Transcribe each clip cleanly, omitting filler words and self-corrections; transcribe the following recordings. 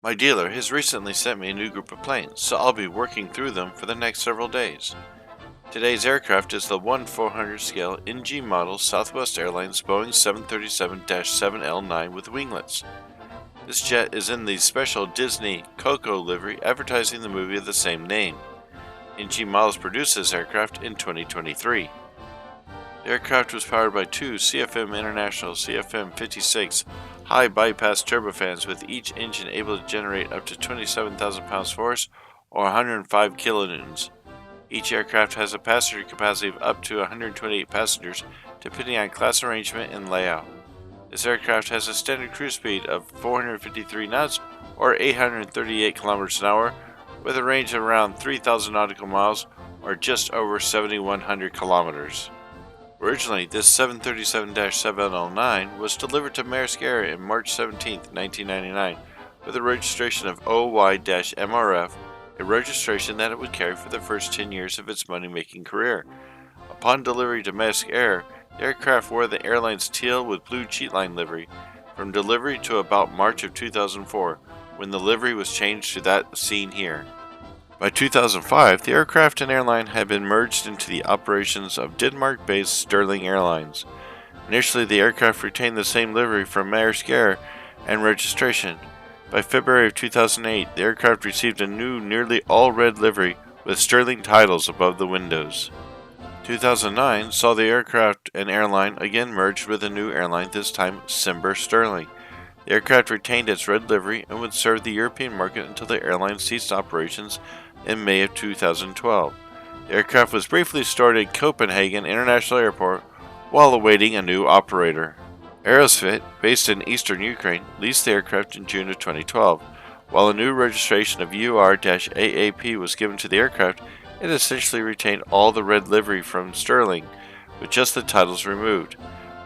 My dealer has recently sent me a new group of planes, so I'll be working through them for the next several days. Today's aircraft is the 1/400 scale NG model Southwest Airlines Boeing 737-7L9 with winglets. This jet is in the special Disney Coco Livery advertising the movie of the same name. NG Models produced this aircraft in 2023. The aircraft was powered by two CFM International CFM56 High Bypass Turbofans with each engine able to generate up to 27,000 pounds force or 105 kilonewtons. Each aircraft has a passenger capacity of up to 128 passengers depending on class arrangement and layout. This aircraft has a standard cruise speed of 453 knots or 838 kilometers an hour with a range of around 3,000 nautical miles or just over 7,100 kilometers. Originally, this 737-7L9 was delivered to Maersk Air on March 17, 1999 with a registration of OY-MRF, a registration that it would carry for the first 10 years of its money-making career. Upon delivery to Maersk Air, the aircraft wore the airline's teal with blue cheatline livery from delivery to about March of 2004, when the livery was changed to that seen here. By 2005, the aircraft and airline had been merged into the operations of Denmark-based Sterling Airlines. Initially, the aircraft retained the same livery from Maersk Air and registration. By February of 2008, the aircraft received a new nearly all-red livery with Sterling titles above the windows. 2009 saw the aircraft and airline again merged with a new airline, this time Simber Sterling. The aircraft retained its red livery and would serve the European market until the airline ceased operations in May of 2012. The aircraft was briefly stored at Copenhagen International Airport while awaiting a new operator. Aerosvit, based in eastern Ukraine, leased the aircraft in June of 2012. While a new registration of UR-AAP was given to the aircraft, it essentially retained all the red livery from Sterling, with just the titles removed.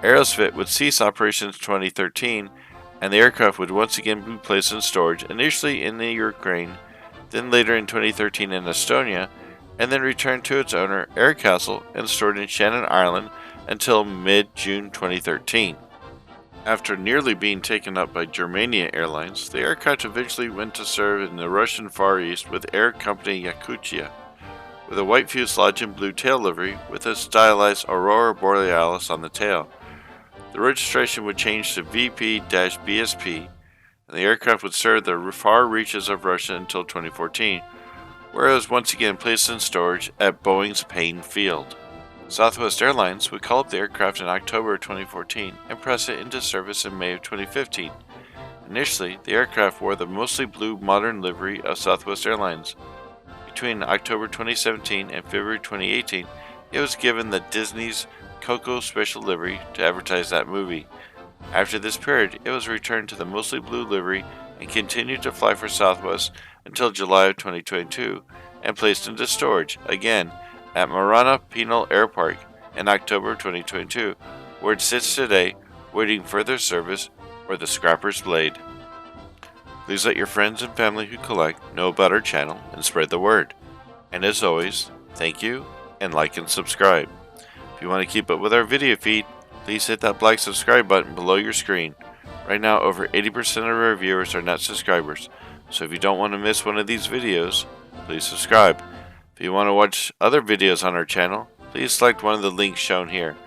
Aerosvit would cease operations in 2013, and the aircraft would once again be placed in storage, initially in the Ukraine, then later in 2013 in Estonia, and then returned to its owner, Aircastle, and stored in Shannon, Ireland until mid-June 2013. After nearly being taken up by Germania Airlines, the aircraft eventually went to serve in the Russian Far East with Air Company Yakutia, with a white fuselage and blue tail livery with a stylized Aurora Borealis on the tail. The registration would change to VP-BSP, and the aircraft would serve the far reaches of Russia until 2014, where it was once again placed in storage at Boeing's Payne Field. Southwest Airlines would call up the aircraft in October of 2014 and press it into service in May of 2015. Initially, the aircraft wore the mostly blue modern livery of Southwest Airlines. Between October 2017 and February 2018, it was given the Disney's Coco special livery to advertise that movie. After this period, it was returned to the mostly blue livery and continued to fly for Southwest until July of 2022 and placed into storage, again, at Marana Penal Air Park in October 2022, where it sits today, waiting further service or the scrapper's blade. Please let your friends and family who collect know about our channel and spread the word. And as always, thank you and like and subscribe. If you want to keep up with our video feed, please hit that black subscribe button below your screen. Right now, over 80% of our viewers are not subscribers, so if you don't want to miss one of these videos, please subscribe. If you want to watch other videos on our channel, please select one of the links shown here.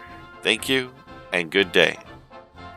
Thank you and good day.